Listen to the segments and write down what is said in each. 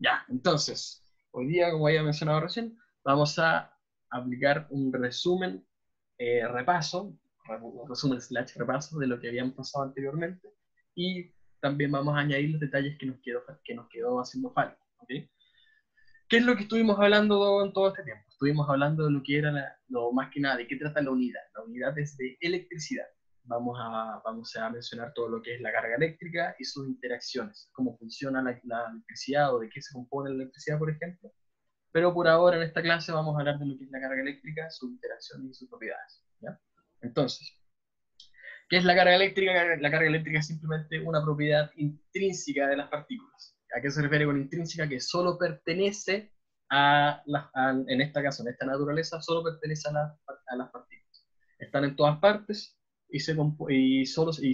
Ya, entonces, hoy día, como había mencionado recién, vamos a aplicar un resumen, repaso, un resumen slash repaso de lo que habían pasado anteriormente, y también vamos a añadir los detalles que nos quedó haciendo falta. ¿Ok? ¿Qué es lo que estuvimos hablando en todo este tiempo? Estuvimos hablando de lo que era lo más que nada, de qué trata la unidad. La unidad es de electricidad. Vamos a mencionar todo lo que es la carga eléctrica y sus interacciones, cómo funciona la electricidad o de qué se compone la electricidad, por ejemplo. Pero por ahora en esta clase vamos a hablar de lo que es la carga eléctrica, sus interacciones y sus propiedades. ¿Ya? Entonces, ¿qué es la carga eléctrica? La carga eléctrica es simplemente una propiedad intrínseca de las partículas. ¿A qué se refiere con intrínseca? Que solo pertenece en este caso, en esta naturaleza, solo pertenece a las partículas. Están en todas partes y se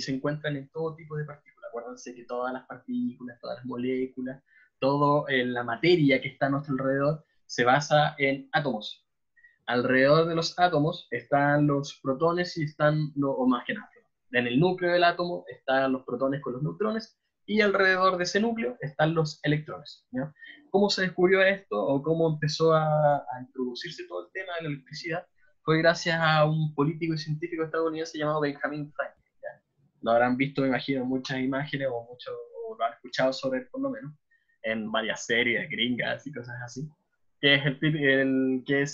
encuentran en todo tipo de partículas. Acuérdense que todas las partículas, todas las moléculas, toda la materia que está a nuestro alrededor se basa en átomos. Alrededor de los átomos están los protones y están, o más que nada, en el núcleo del átomo están los protones con los neutrones y alrededor de ese núcleo están los electrones. ¿Ya? ¿Cómo se descubrió esto o cómo empezó a introducirse todo el tema de la electricidad? Fue gracias a un político y científico estadounidense llamado Benjamin Franklin. ¿Ya? Lo habrán visto, me imagino, en muchas imágenes o lo han escuchado sobre él por lo menos, en varias series gringas y cosas así que es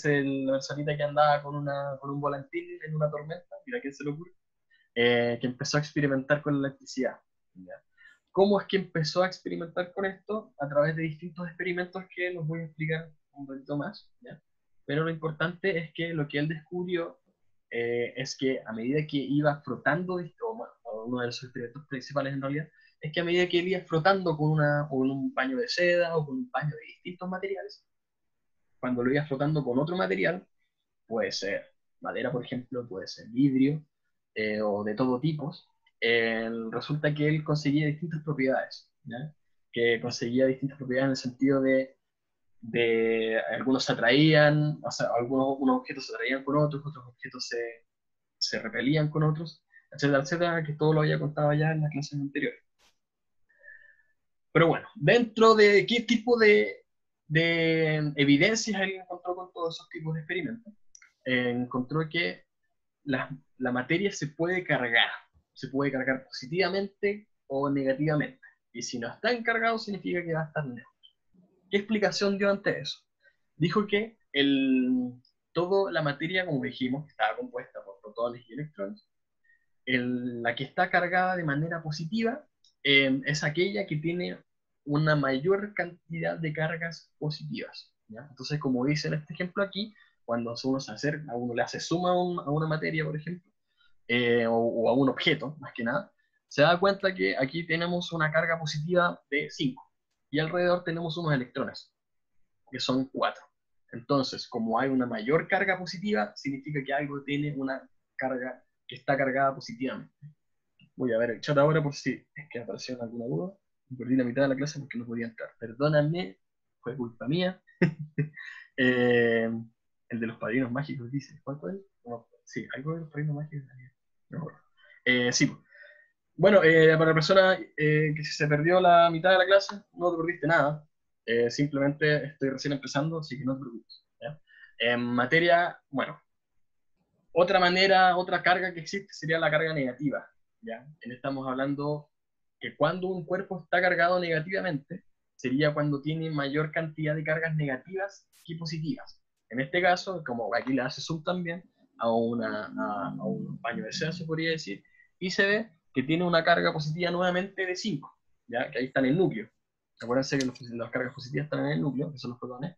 la personita que andaba con un volantín en una tormenta, mira quién se lo ocurre, que empezó a experimentar con la electricidad. ¿Ya? ¿Cómo es que empezó a experimentar con esto? A través de distintos experimentos que los voy a explicar un poquito más. ¿Ya? Pero lo importante es que lo que él descubrió es que a medida que iba frotando, o bueno, uno de sus experimentos principales en realidad, es que a medida que él iba frotando con un paño de seda o con un paño de distintos materiales, cuando lo ibas frotando con otro material, puede ser madera, por ejemplo, puede ser vidrio o de todo tipo, resulta que él conseguía distintas propiedades, ¿ya? Que conseguía distintas propiedades en el sentido de algunos se atraían, o sea, unos objetos se atraían con otros objetos se repelían con otros, etcétera, que todo lo había contado ya en las clases anteriores. Pero bueno, dentro de qué tipo de evidencias él encontró con todos esos tipos de experimentos, encontró que la materia se puede cargar positivamente o negativamente. Y si no está encargado, significa que va a estar neutro. ¿Qué explicación dio ante eso? Dijo que toda la materia, como dijimos, estaba compuesta por protones y electrones. La que está cargada de manera positiva es aquella que tiene una mayor cantidad de cargas positivas. ¿Ya? Entonces, como dice en este ejemplo aquí, cuando uno se acerca, a uno le hace suma a una materia, por ejemplo, o a un objeto, más que nada, se da cuenta que aquí tenemos una carga positiva de 5 y alrededor tenemos unos electrones, que son 4. Entonces, como hay una mayor carga positiva, significa que algo tiene una carga que está cargada positivamente. Voy a ver el chat ahora por si es que apareció alguna duda. Perdí la mitad de la clase porque no podía entrar. Perdóname, fue culpa mía. Eh, el de los padrinos mágicos dice, ¿cuánto es? No, sí, algo de los padrinos mágicos. No me acuerdo. Sí, pues. Bueno, para la persona que se perdió la mitad de la clase, no te perdiste nada. Simplemente estoy recién empezando, así que no te preocupes. ¿Ya? En materia, bueno, otra manera, otra carga que existe sería la carga negativa. ¿Ya? Estamos hablando que cuando un cuerpo está cargado negativamente, sería cuando tiene mayor cantidad de cargas negativas que positivas. En este caso, como aquí le hace zoom también a un paño de seda, se podría decir, y se ve que tiene una carga positiva nuevamente de 5, ¿ya? Que ahí está en el núcleo. Acuérdense que las cargas positivas están en el núcleo, que son los protones,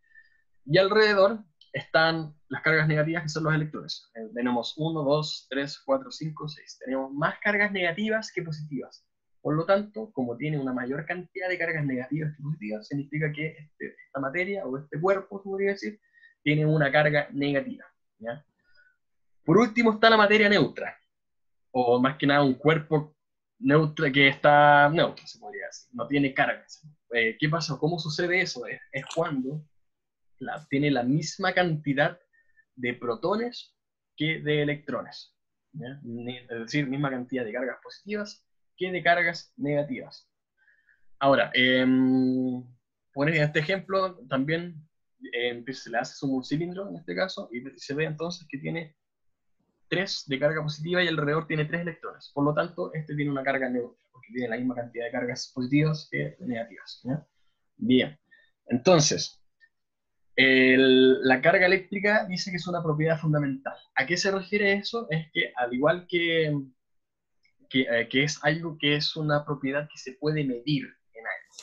y alrededor están las cargas negativas, que son los electrones. Tenemos 1, 2, 3, 4, 5, 6. Tenemos más cargas negativas que positivas. Por lo tanto, como tiene una mayor cantidad de cargas negativas que positivas, significa que esta materia o este cuerpo, se podría decir, tiene una carga negativa. ¿Ya? Por último está la materia neutra, o más que nada un cuerpo neutro que está neutro, se podría decir. No tiene cargas. ¿Qué pasa? ¿Cómo sucede eso? Es cuando tiene la misma cantidad de protones que de electrones. ¿Ya? Es decir, misma cantidad de cargas positivas que de cargas negativas. Ahora, poner este ejemplo también, se le hace un cilindro en este caso, y se ve entonces que tiene 3 de carga positiva y alrededor tiene 3 electrones. Por lo tanto, este tiene una carga neutra, porque tiene la misma cantidad de cargas positivas que negativas. ¿Ya? Bien, entonces, la carga eléctrica dice que es una propiedad fundamental. ¿A qué se refiere eso? Es que al igual que es algo que es una propiedad que se puede medir en algo,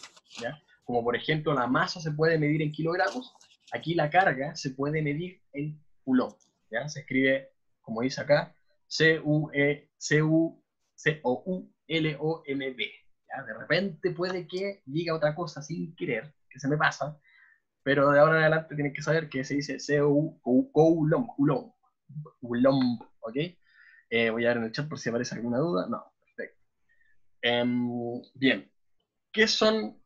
¿ya? Como por ejemplo la masa se puede medir en kilogramos, aquí la carga se puede medir en coulomb, ¿ya? Se escribe, como dice acá, C-O-U-L-O-M-B. ¿Ya? De repente puede que diga otra cosa sin querer, que se me pasa, pero de ahora en adelante tienen que saber que se dice Coulomb, Coulomb, ¿ok? Voy a ver en el chat por si aparece alguna duda. No, perfecto. Bien, ¿qué son,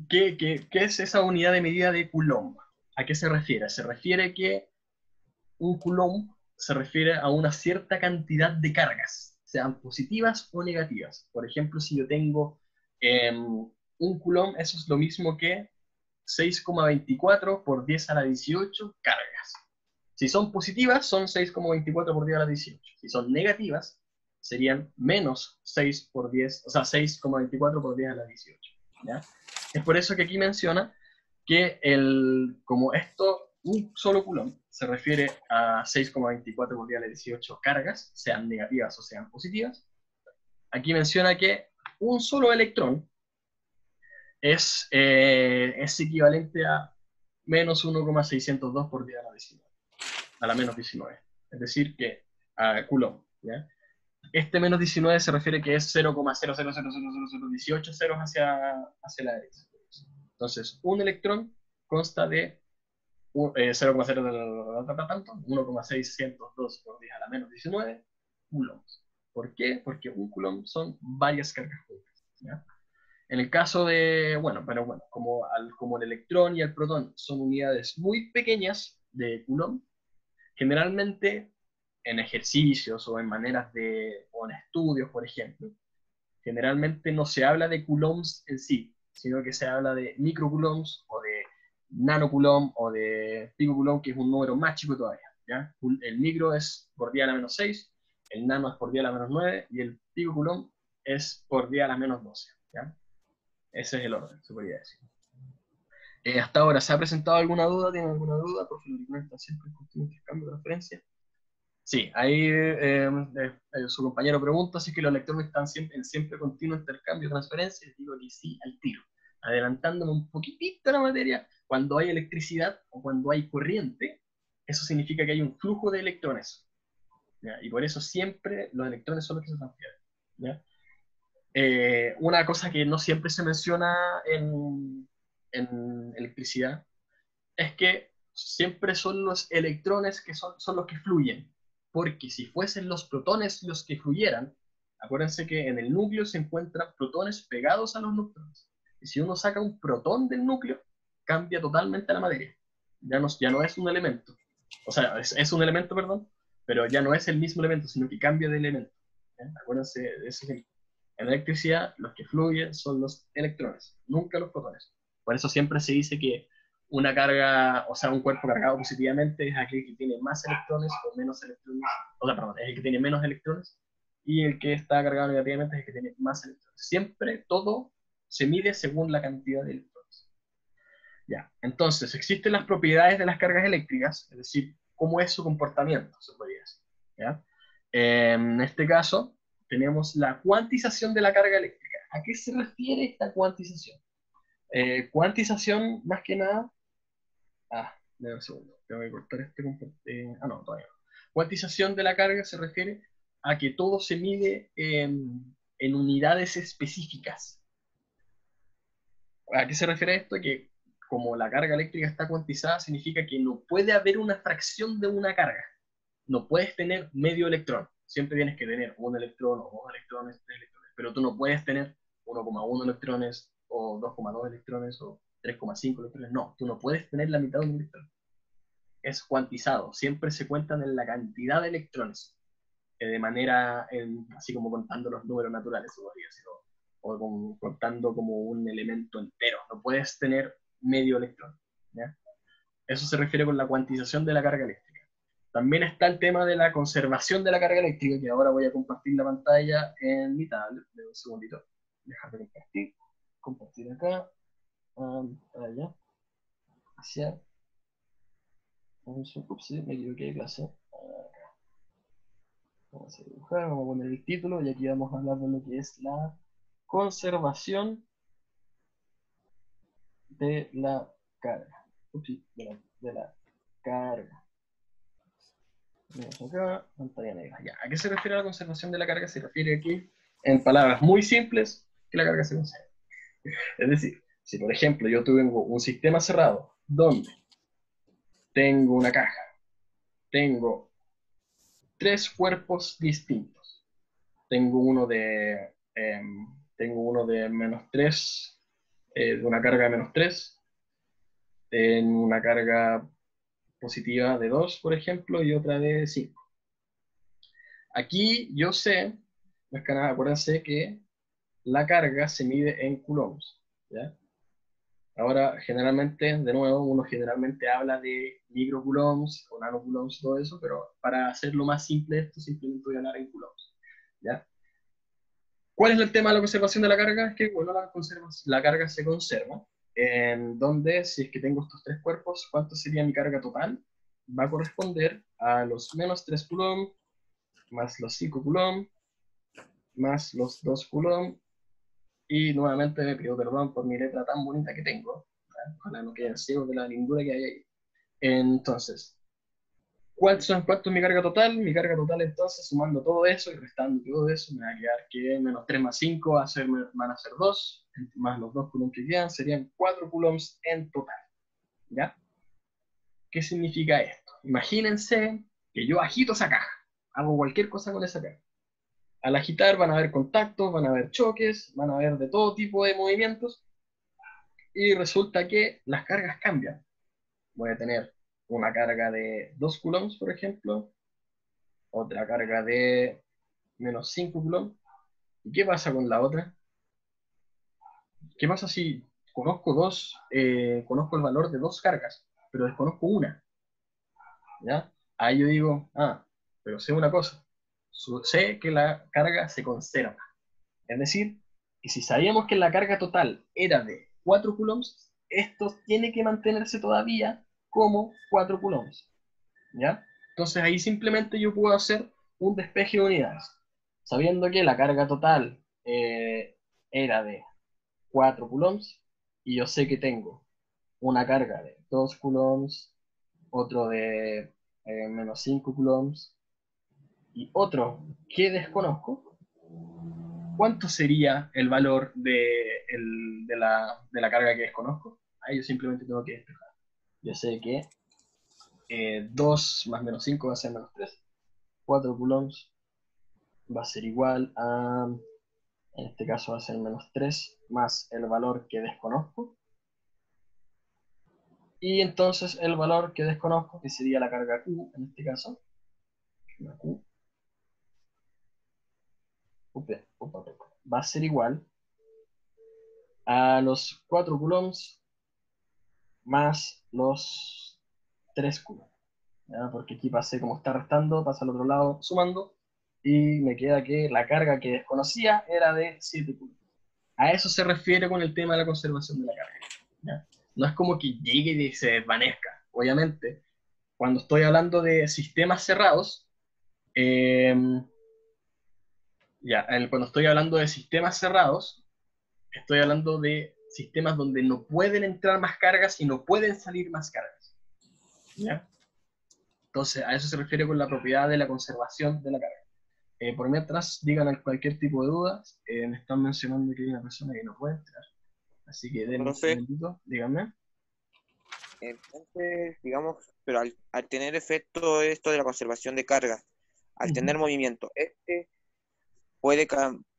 qué es esa unidad de medida de Coulomb? ¿A qué se refiere? Se refiere que un Coulomb se refiere a una cierta cantidad de cargas, sean positivas o negativas. Por ejemplo, si yo tengo un Coulomb, eso es lo mismo que 6,24 por 10 a la 18 cargas. Si son positivas, son 6,24 por 10 a la 18. Si son negativas, serían menos 6 por 10, o sea, 6,24 por 10 a la 18. ¿Ya? Es por eso que aquí menciona que como esto, un solo Coulomb se refiere a 6,24 por 10 a la 18 cargas, sean negativas o sean positivas. Aquí menciona que un solo electrón es equivalente a menos 1,602 por 10 a la 19, a la menos 19. Es decir, que a Coulomb, ¿ya? Este menos 19 se refiere que es 0,0000018 ceros hacia la derecha. Entonces, un electrón consta de 1,602 por 10 a la menos 19 coulombs. ¿Por qué? Porque un coulomb son varias cargas juntas, ¿ya? En el caso de, bueno, pero bueno, como el electrón y el protón son unidades muy pequeñas de Coulomb, generalmente en ejercicios o en o en estudios, por ejemplo, generalmente no se habla de coulombs en sí, sino que se habla de microcoulombs o de nanocoulomb o de picocoulomb, que es un número más chico todavía, ¿ya? El micro es por 10 a la menos 6, el nano es por 10 a la menos 9 y el picocoulomb es por 10 a la menos 12, ¿ya? Ese es el orden, se podría decir. Hasta ahora, ¿se ha presentado alguna duda? ¿Tienen alguna duda? Por favor, está siempre en continuo intercambio de transferencia. Sí, ahí su compañero pregunta si es que los electrones están siempre en siempre continuo intercambio de transferencia. Les digo que sí, al tiro. Adelantándome un poquitito la materia, cuando hay electricidad o cuando hay corriente, eso significa que hay un flujo de electrones, ¿ya? Y por eso siempre los electrones son los que se transfieren, ¿ya? Una cosa que no siempre se menciona en electricidad es que siempre son los electrones que son los que fluyen, porque si fuesen los protones los que fluyeran, acuérdense que en el núcleo se encuentran protones pegados a los neutrones, y si uno saca un protón del núcleo, cambia totalmente la materia, ya no es un elemento, o sea, es un elemento, perdón, pero ya no es el mismo elemento, sino que cambia de elemento. Acuérdense de ese ejemplo. En electricidad, los que fluyen son los electrones, nunca los protones. Por eso siempre se dice que una carga, o sea, un cuerpo cargado positivamente es aquel que tiene más electrones o menos electrones, o sea, perdón, es el que tiene menos electrones, y el que está cargado negativamente es el que tiene más electrones. Siempre todo se mide según la cantidad de electrones. Ya, entonces, existen las propiedades de las cargas eléctricas, es decir, cómo es su comportamiento, se podría decir. ¿Ya? En este caso, tenemos la cuantización de la carga eléctrica. ¿A qué se refiere esta cuantización? Cuantización, más que nada, dame un segundo, tengo que cortar no, todavía no. Cuantización de la carga se refiere a que todo se mide en unidades específicas. ¿A qué se refiere esto? Que como la carga eléctrica está cuantizada, significa que no puede haber una fracción de una carga. No puedes tener medio electrón. Siempre tienes que tener un electrón o dos electrones, tres electrones. Pero tú no puedes tener 1,1 electrones o 2,2 electrones o 3,5 electrones. No, tú no puedes tener la mitad de un electrón. Es cuantizado. Siempre se cuentan en la cantidad de electrones. De manera, así como contando los números naturales, o contando como un elemento entero. No puedes tener medio electrón. ¿Ya? Eso se refiere con la cuantización de la carga eléctrica. También está el tema de la conservación de la carga eléctrica, que ahora voy a compartir la pantalla en mi tablet. De un segundito. Déjame compartir. Compartir acá. Allá. Hacia. Ups, sí, me equivoqué de clase. Vamos a dibujar, vamos a poner el título y aquí vamos a hablar de lo que es la conservación de la carga. Ups, sí, de la carga. Vamos acá, pantalla negra. Ya, ¿a qué se refiere la conservación de la carga? Se refiere aquí, en palabras muy simples, que la carga se conserva. Es decir, si por ejemplo yo tengo un sistema cerrado donde tengo una caja, tengo tres cuerpos distintos. Tengo uno de -3, de una carga de -3, en una carga positiva de 2, por ejemplo, y otra de 5. Aquí yo sé, no es que nada, acuérdense que la carga se mide en coulombs, ¿ya? Ahora, generalmente, de nuevo, uno generalmente habla de microcoulombs o nanocoulombs, todo eso, pero para hacerlo más simple esto, simplemente voy a hablar en coulombs, ¿ya? ¿Cuál es el tema de la conservación de la carga? Es que, bueno, la carga se conserva, en donde, si es que tengo estos tres cuerpos, ¿cuánto sería mi carga total? Va a corresponder a los -3 coulomb, más los 5 coulomb, más los 2 coulomb, y nuevamente me pido perdón por mi letra tan bonita que tengo, ¿ya? Ojalá no queden ciegos de la lindura que hay ahí. Entonces, ¿cuánto es mi carga total? Mi carga total, entonces, sumando todo eso y restando todo eso, me va a quedar que -3 más 5 van a ser 2, más los 2 coulombs que quedan, serían 4 coulombs en total. ¿Ya? ¿Qué significa esto? Imagínense que yo agito esa caja, hago cualquier cosa con esa caja. Al agitar van a haber contactos, van a haber choques, van a haber de todo tipo de movimientos, y resulta que las cargas cambian. Voy a tener una carga de 2 coulombs, por ejemplo, otra carga de -5 coulombs. ¿Y qué pasa con la otra? ¿Qué pasa si conozco el valor de dos cargas, pero desconozco una? ¿Ya? Ahí yo digo, pero sé una cosa, sé que la carga se conserva. Es decir, que si sabíamos que la carga total era de 4 coulombs, esto tiene que mantenerse todavía como 4 coulombs. ¿Ya? Entonces ahí simplemente yo puedo hacer un despeje de unidades, sabiendo que la carga total era de 4 coulombs, y yo sé que tengo una carga de 2 coulombs, otro de -5 coulombs, y otro que desconozco. ¿Cuánto sería el valor de la carga que desconozco? Ahí yo simplemente tengo que despejar. Yo sé que 2 más -5 va a ser -3. 4 coulombs va a ser igual a, en este caso va a ser -3 más el valor que desconozco. Y entonces el valor que desconozco, que sería la carga Q, en este caso, la Q, va a ser igual a los 4 coulombs más los 3 coulombs. ¿Ya? Porque aquí pasé como está restando, pasa al otro lado sumando, y me queda que la carga que desconocía era de 7 coulombs. A eso se refiere con el tema de la conservación de la carga. ¿Ya? No es como que llegue y se desvanezca. Obviamente, cuando estoy hablando de sistemas cerrados, eh, cuando estoy hablando de sistemas cerrados, estoy hablando de sistemas donde no pueden entrar más cargas y no pueden salir más cargas. ¿Ya? Entonces, a eso se refiere con la propiedad de la conservación de la carga. Por mientras, digan cualquier tipo de dudas. Me están mencionando que hay una persona que no puede entrar. Así que denme un Profe, segundito, díganme. entonces, digamos, pero al tener efecto esto de la conservación de carga, al tener movimiento, puede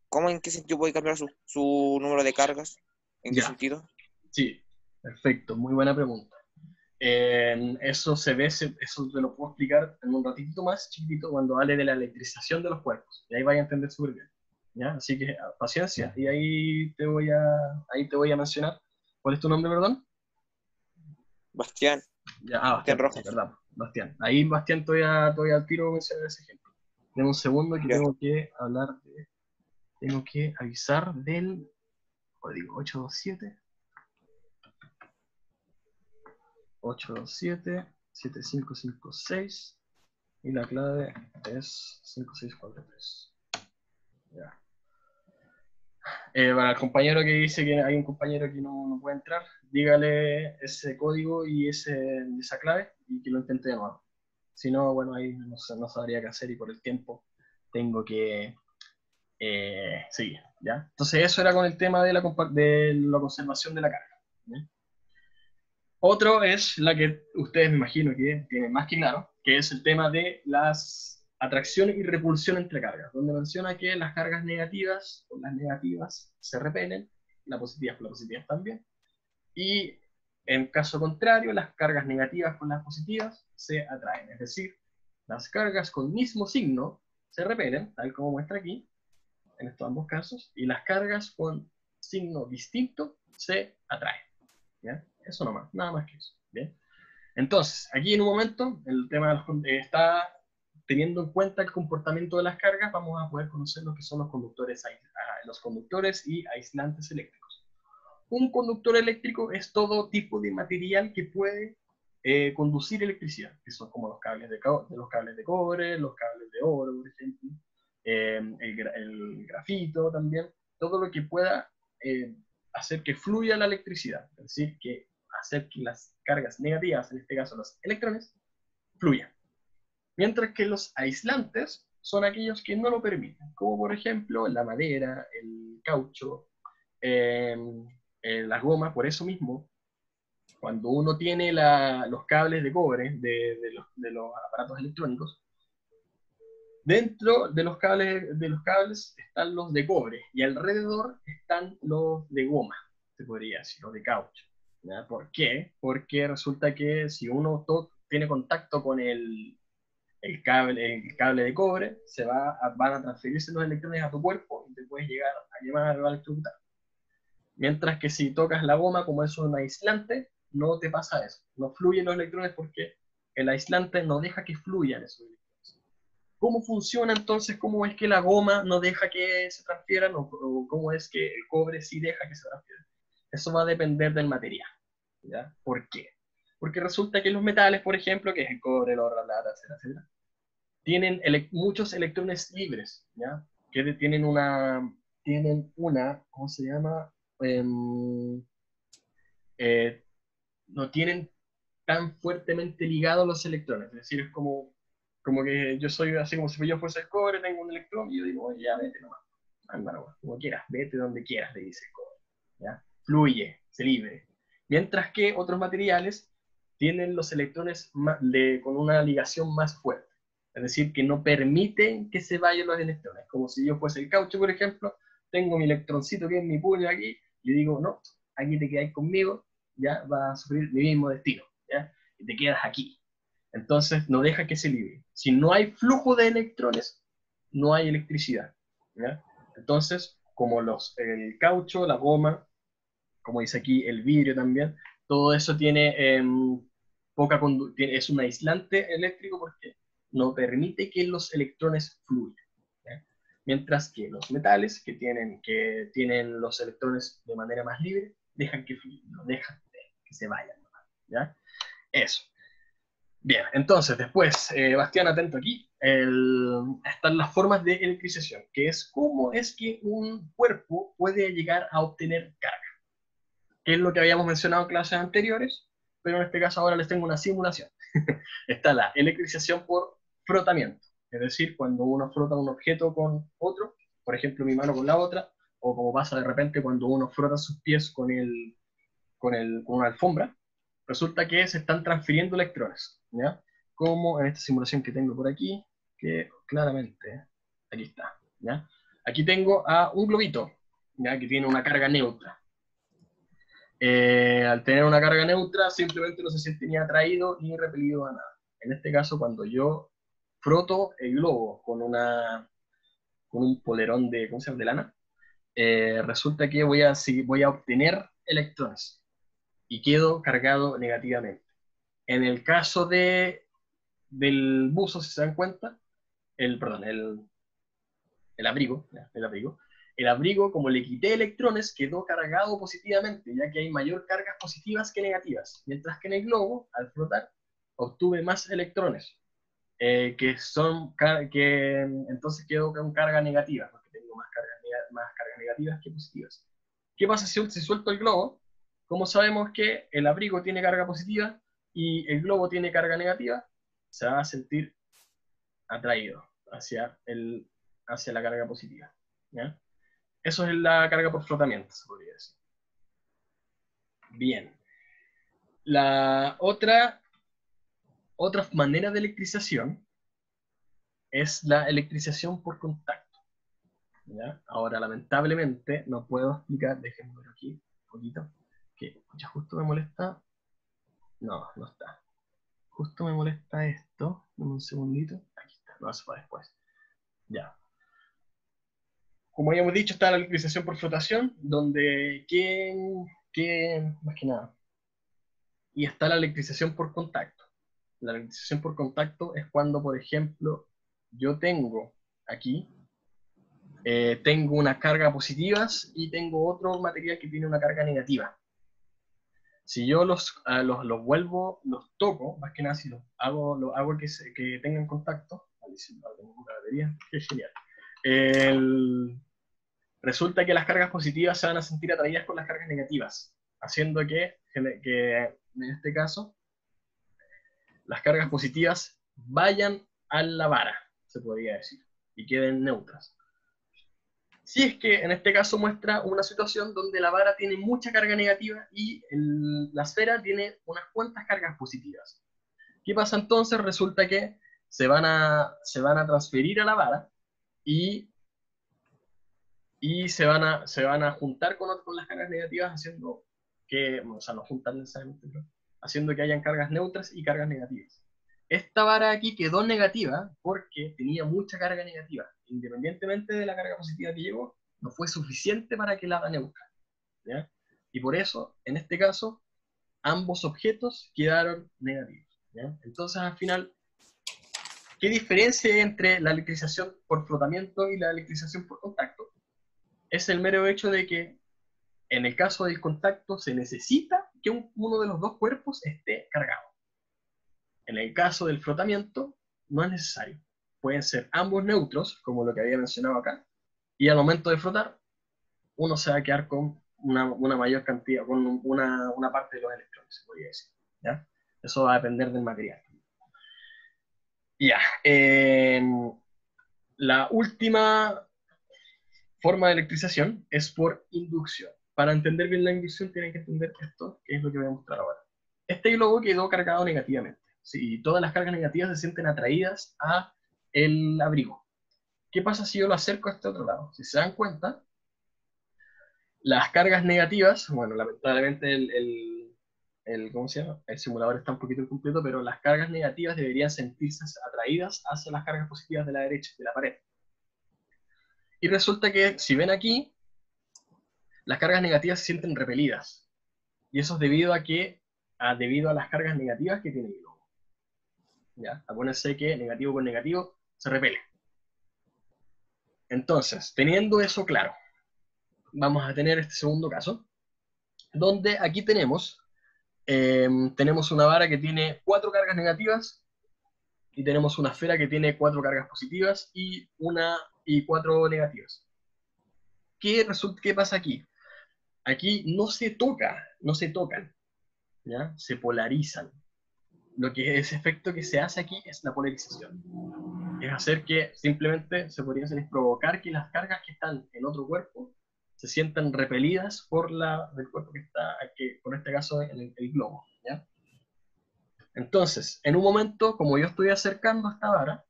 ¿cómo, en qué sentido puede cambiar su número de cargas? ¿En qué Ya, sentido? sí, perfecto, muy buena pregunta. Eso eso te lo puedo explicar en un ratito más, chiquitito, cuando hable de la electrización de los cuerpos. Y ahí vais a entender súper bien. ¿Ya? Así que paciencia, y ahí te voy a mencionar. ¿Cuál es tu nombre, perdón? Bastián, Ya, Bastián Bastián, sí, Rojas. verdad, Bastián. Ahí Bastián todavía al tiro mencionar ese ejemplo. Deme un segundo que Ya. tengo que hablar de, tengo que avisar del código 827-7556 y la clave es 5643. Ya. Para el compañero que dice que hay un compañero que no puede entrar, dígale ese código y esa clave y que lo intente de nuevo. Si no, bueno, ahí no sabría qué hacer y por el tiempo tengo que seguir. ¿Ya? Entonces eso era con el tema de la conservación de la carga. ¿Ya? Otro es la que ustedes me imagino que tienen más que claro, que es el tema de las atracción y repulsión entre cargas, donde menciona que las cargas negativas con las negativas se repelen, las positivas con las positivas también, y en caso contrario, las cargas negativas con las positivas se atraen, es decir, las cargas con mismo signo se repelen, tal como muestra aquí, en estos ambos casos, y las cargas con signo distinto se atraen. ¿Ya? Eso nomás, nada más que eso. ¿Bien? Entonces, aquí en un momento, el tema está teniendo en cuenta el comportamiento de las cargas, vamos a poder conocer lo que son los conductores y aislantes eléctricos. Un conductor eléctrico es todo tipo de material que puede conducir electricidad, que son como los cables de cobre, los cables de oro, por ejemplo, el grafito también, todo lo que pueda hacer que fluya la electricidad, es decir, que hacer que las cargas negativas, en este caso los electrones, fluyan. Mientras que los aislantes son aquellos que no lo permiten, como por ejemplo la madera, el caucho, eh, las gomas. Por eso mismo, cuando uno tiene los cables de cobre de los aparatos electrónicos, dentro de los cables están los de cobre y alrededor están los de goma, se podría decir, los de caucho. ¿Ya? ¿Por qué? Porque resulta que si uno tiene contacto con el cable de cobre, van a transferirse los electrones a tu cuerpo y te puedes llegar a quemar o a electrocutar. Mientras que si tocas la goma, como es un aislante, no te pasa eso. No fluyen los electrones porque el aislante no deja que fluyan esos electrones. ¿Cómo funciona entonces? ¿Cómo es que la goma no deja que se transfieran? ¿O cómo es que el cobre sí deja que se transfieran? Eso va a depender del material. ¿Ya? ¿Por qué? Porque resulta que los metales, por ejemplo, que es el cobre, el oro, la plata, etcétera, tienen muchos electrones libres, ¿ya? Que tienen una, ¿cómo se llama? Em, eh, no tienen tan fuertemente ligados los electrones. Es decir, es como que yo soy así como si yo fuese el cobre, tengo un electrón y yo digo, oye, ya vete nomás, anda nomás, como quieras, vete donde quieras, le dice el cobre. ¿Ya? Fluye, se libre. Mientras que otros materiales tienen los electrones con una ligación más fuerte. Es decir, que no permiten que se vayan los electrones. Como si yo fuese el caucho, por ejemplo, tengo mi electroncito que es mi puño aquí, y digo, no, aquí te quedáis conmigo, ya vas a sufrir mi mismo destino, ¿ya? Y te quedas aquí. Entonces no deja que se libre. Si no hay flujo de electrones, no hay electricidad, ¿ya? Entonces, como el caucho, la goma, como dice aquí, el vidrio también, todo eso es un aislante eléctrico porque no permite que los electrones fluyan. ¿Ya? Mientras que los metales, que tienen los electrones de manera más libre, dejan que fluyan, no dejan que se vayan. ¿Ya? Eso. Bien, entonces después, Bastián, atento aquí, están las formas de electrización, que es cómo es que un cuerpo puede llegar a obtener carga, que es lo que habíamos mencionado en clases anteriores, pero en este caso ahora les tengo una simulación. Está la electrización por frotamiento, es decir, cuando uno frota un objeto con otro, por ejemplo mi mano con la otra, o como pasa de repente cuando uno frota sus pies con una alfombra, resulta que se están transfiriendo electrones, ¿ya? Como en esta simulación que tengo por aquí, que claramente, aquí está, ¿ya? Aquí tengo a un globito, ¿ya? Que tiene una carga neutra. Al tener una carga neutra, simplemente no se siente ni atraído ni repelido a nada. En este caso, cuando yo froto el globo con un polerón ¿cómo se llama? De lana, resulta que voy a obtener electrones y quedo cargado negativamente. En el caso del buzo, si se dan cuenta, perdón, el abrigo, como le quité electrones, quedó cargado positivamente, ya que hay mayor cargas positivas que negativas, mientras que en el globo, al flotar, obtuve más electrones, que entonces quedó con carga negativa, porque tengo más cargas negativas que positivas. ¿Qué pasa si suelto el globo? Como sabemos que el abrigo tiene carga positiva y el globo tiene carga negativa, se va a sentir atraído hacia la carga positiva. ¿Ya? Eso es la carga por flotamiento, se podría decir. Bien. La otra manera de electrización es la electrización por contacto. ¿Ya? Ahora, lamentablemente, no puedo explicar, déjenme ver aquí un poquito, que ya justo me molesta. No, no está. Justo me molesta esto. Dame un segundito. Aquí está, no, eso para después. Ya. Como habíamos dicho, está la electrización por flotación, donde, más que nada, y está la electrización por contacto. La electrización por contacto es cuando, por ejemplo, yo tengo aquí, tengo unas cargas positivas y tengo otro material que tiene una carga negativa. Si yo los vuelvo, los toco, más que nada si los hago que tengan contacto, tengo una batería, qué genial. Resulta que las cargas positivas se van a sentir atraídas con las cargas negativas, haciendo que en este caso las cargas positivas vayan a la vara, se podría decir, y queden neutras. Si es que en este caso muestra una situación donde la vara tiene mucha carga negativa y la esfera tiene unas cuantas cargas positivas. ¿Qué pasa entonces? Resulta que se van a transferir a la vara y se van a juntar con las cargas negativas, haciendo que, o sea, no juntan necesariamente, pero haciendo que hayan cargas neutras y cargas negativas. Esta vara aquí quedó negativa porque tenía mucha carga negativa. Independientemente de la carga positiva que llegó, no fue suficiente para que la haga neutra. ¿Ya? Y por eso, en este caso, ambos objetos quedaron negativos. ¿Ya? Entonces, al final, ¿qué diferencia hay entre la electrización por flotamiento y la electrización por contacto? Es el mero hecho de que en el caso del contacto se necesita que uno de los dos cuerpos esté cargado. En el caso del flotamiento no es necesario. Pueden ser ambos neutros, como lo que había mencionado acá, y al momento de flotar, uno se va a quedar con una mayor cantidad, con una parte de los electrones, se podría decir. ¿Ya? Eso va a depender del material. Ya. La última forma de electrización es por inducción. Para entender bien la inducción tienen que entender esto, que es lo que voy a mostrar ahora. Este globo quedó cargado negativamente. ¿Sí? Todas las cargas negativas se sienten atraídas a el abrigo. ¿Qué pasa si yo lo acerco a este otro lado? Si se dan cuenta, las cargas negativas, bueno, lamentablemente ¿cómo se llama? El simulador está un poquito incompleto, pero las cargas negativas deberían sentirse atraídas hacia las cargas positivas de la derecha, de la pared. Y resulta que, si ven aquí, las cargas negativas se sienten repelidas. Y eso es debido a las cargas negativas que tiene el globo. ¿Ya? Acuérdense que negativo con negativo se repele. Entonces, teniendo eso claro, vamos a tener este segundo caso, donde aquí tenemos una vara que tiene 4 cargas negativas y tenemos una esfera que tiene 4 cargas positivas y 4 negativas. ¿Qué pasa aquí? Aquí no se tocan, ¿ya? Se polarizan. Ese efecto que se hace aquí es la polarización. Es hacer que simplemente se podría hacer es provocar que las cargas que están en otro cuerpo se sientan repelidas por del cuerpo que está, por este caso el globo. ¿Ya? Entonces, en un momento, como yo estoy acercando a esta vara,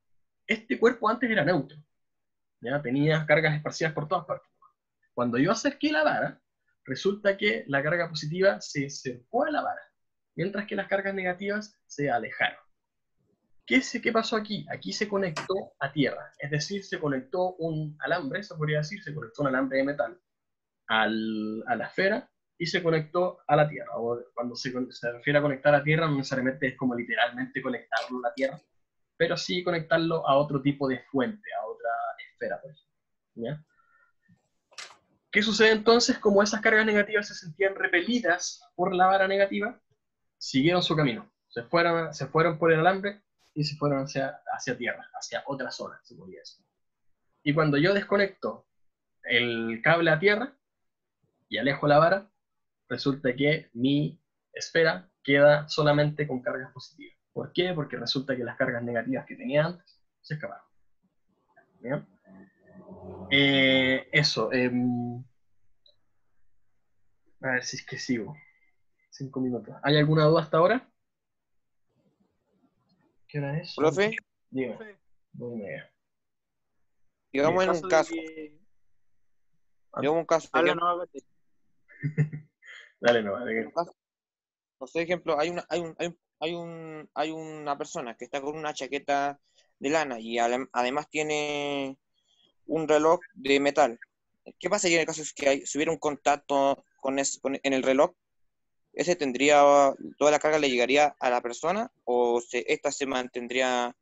este cuerpo antes era neutro. ¿Ya? Tenía cargas esparcidas por todas partes. Cuando yo acerqué la vara, resulta que la carga positiva se acercó a la vara, mientras que las cargas negativas se alejaron. ¿Qué pasó aquí? Aquí se conectó a tierra, es decir, se conectó un alambre, se podría decir, se conectó un alambre de metal a la esfera, y se conectó a la Tierra. O cuando se refiere a conectar a Tierra, no necesariamente es como literalmente conectarlo a la Tierra, pero sí conectarlo a otro tipo de fuente, a otra esfera, por ejemplo. ¿Ya? ¿Qué sucede entonces? Como esas cargas negativas se sentían repelidas por la vara negativa, siguieron su camino. Se fueron por el alambre y se fueron hacia tierra, hacia otra zona, se podría decir. Y cuando yo desconecto el cable a tierra y alejo la vara, resulta que mi esfera queda solamente con cargas positivas. ¿Por qué? Porque resulta que las cargas negativas que tenía antes se escaparon. ¿Bien? Eso. A ver si es que sigo. 5 minutos. ¿Hay alguna duda hasta ahora? ¿Qué hora es? Profe, Dime. 2:30. digamos Bien. en un Caso de caso, que... digamos un caso, Habla, ejemplo, no, habla. Dale, no, dale. un caso, no sé, ejemplo, hay una persona que está con una chaqueta de lana y además tiene un reloj de metal. ¿Qué pasaría en el caso de que si hubiera un contacto en el reloj? ¿Ese tendría, toda la carga le llegaría a la persona o esta se mantendría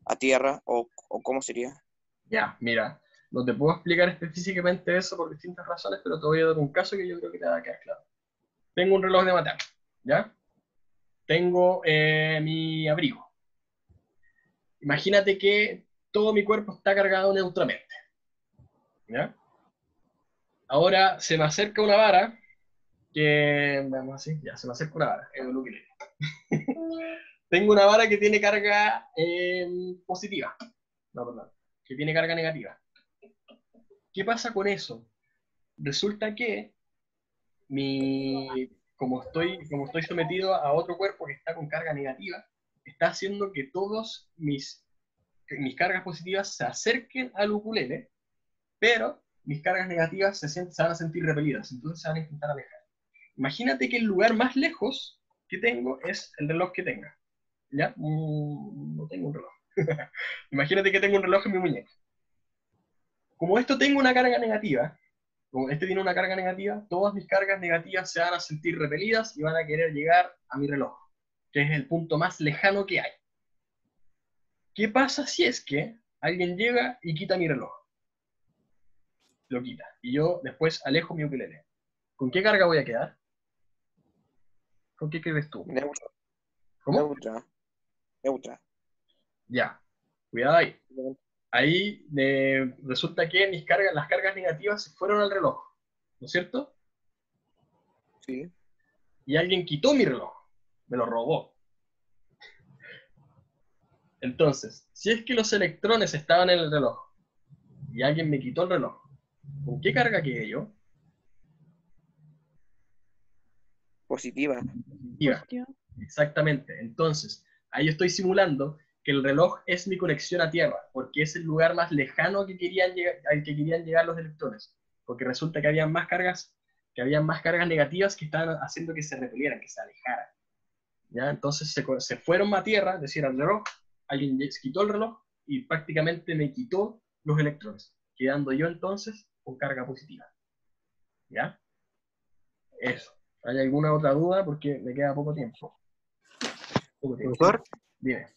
a tierra o cómo sería? Ya, mira, no te puedo explicar específicamente eso por distintas razones, pero te voy a dar un caso que yo creo que te va a quedar claro. Tengo un reloj de metal, ¿ya? Tengo mi abrigo. Imagínate que todo mi cuerpo está cargado neutramente, ¿ya? Ahora se me acerca una vara que, vamos así, ya, se me acerca una vara, es un ukelele. Tengo una vara que tiene carga positiva, no, perdón, que tiene carga negativa. ¿Qué pasa con eso? Resulta que como estoy sometido a otro cuerpo que está con carga negativa, está haciendo que todos mis cargas positivas se acerquen al ukulele, pero mis cargas negativas se van a sentir repelidas, entonces se van a intentar alejar. Imagínate que el lugar más lejos que tengo es el reloj que tenga. ¿Ya? No tengo un reloj. Imagínate que tengo un reloj en mi muñeca. Como esto tengo una carga negativa, como este tiene una carga negativa, todas mis cargas negativas se van a sentir repelidas y van a querer llegar a mi reloj, que es el punto más lejano que hay. ¿Qué pasa si es que alguien llega y quita mi reloj? Lo quita. Y yo después alejo mi ukelele. ¿Con qué carga voy a quedar? ¿Con qué crees tú? Neutra, ¿Cómo? neutra, neutra. Ya. Cuidado ahí. Ahí resulta que las cargas negativas se fueron al reloj, ¿no es cierto? Sí. Y alguien quitó mi reloj, me lo robó. Entonces, si es que los electrones estaban en el reloj y alguien me quitó el reloj, ¿con qué carga quedé yo? Positiva. Iba. Exactamente. Entonces, ahí estoy simulando que el reloj es mi conexión a Tierra, porque es el lugar más lejano al que querían llegar los electrones. Porque resulta que habían más cargas negativas que estaban haciendo que se repelieran, que se alejaran. ¿Ya? Entonces se fueron a Tierra, es decir, al reloj, alguien quitó el reloj y prácticamente me quitó los electrones, quedando yo entonces con carga positiva. ¿Ya? Eso. ¿Hay alguna otra duda? Porque me queda poco tiempo. Poco tiempo. Profesor, Dime.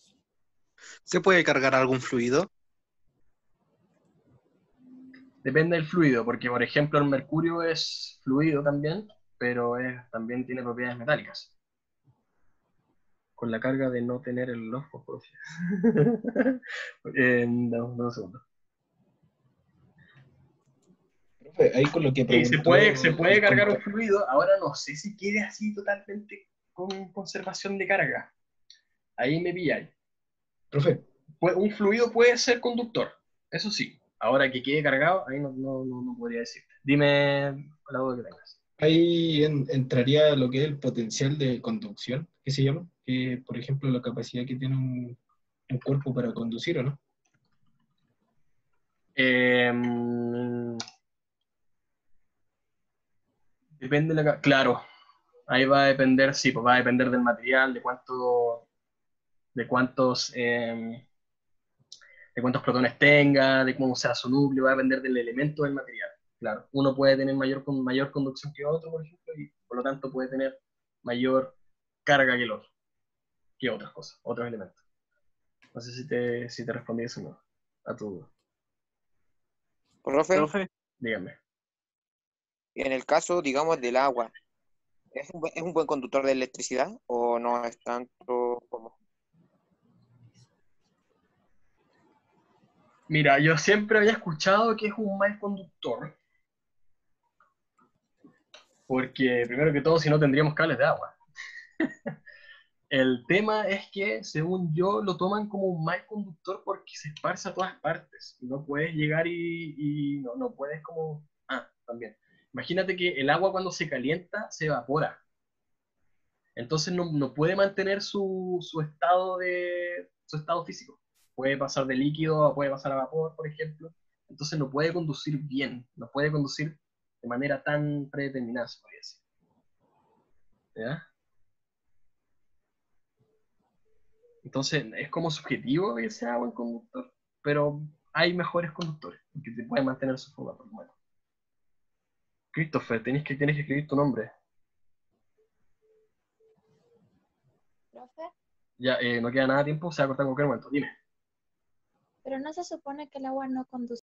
¿se puede cargar algún fluido? Depende del fluido, porque por ejemplo el mercurio es fluido también, pero también tiene propiedades metálicas. Con la carga de no tener el reloj fosforescente. No, un segundo. Profe, ahí con lo que Sí, preguntó se puede el cargar un compañero. fluido, ahora no sé si quede así totalmente con conservación de carga. Ahí me pilláis. Profe, Un fluido puede ser conductor, eso sí. Ahora que quede cargado, ahí no podría decir. Dime la duda que tengas. ahí entraría lo que es el potencial de conducción, que se llama, que por ejemplo la capacidad que tiene un cuerpo para conducir, ¿o no? Depende de claro, ahí va a depender, sí, pues va a depender del material, de cuántos, de cuántos protones tenga, de cómo sea su núcleo, va a depender del elemento del material. Claro, uno puede tener mayor conducción que otro, por ejemplo, y por lo tanto puede tener mayor carga que el otro, que otras cosas, otros elementos. No sé si te respondí eso o no, a tu duda. Profe, Profe, Díganme. en el caso, digamos, del agua, es un buen conductor de electricidad o no es tanto como? Mira, yo siempre había escuchado que es un mal conductor, porque primero que todo, si no tendríamos cables de agua. El tema es que, según yo, lo toman como un mal conductor porque se esparce a todas partes. Y no puedes llegar y no puedes como... Ah, también. Imagínate que el agua cuando se calienta se evapora. Entonces no puede mantener su estado físico. Puede pasar de líquido, puede pasar a vapor, por ejemplo. Entonces no puede conducir bien, no puede conducir de manera tan predeterminada, se podría decir. ¿Ya? Entonces es como subjetivo que sea buen conductor, pero hay mejores conductores que te pueden mantener su forma por lo menos. Christopher, tienes que escribir tu nombre. Profe, Ya, no queda nada de tiempo, se va a cortar en cualquier momento. Dime. pero no se supone que el agua no conduce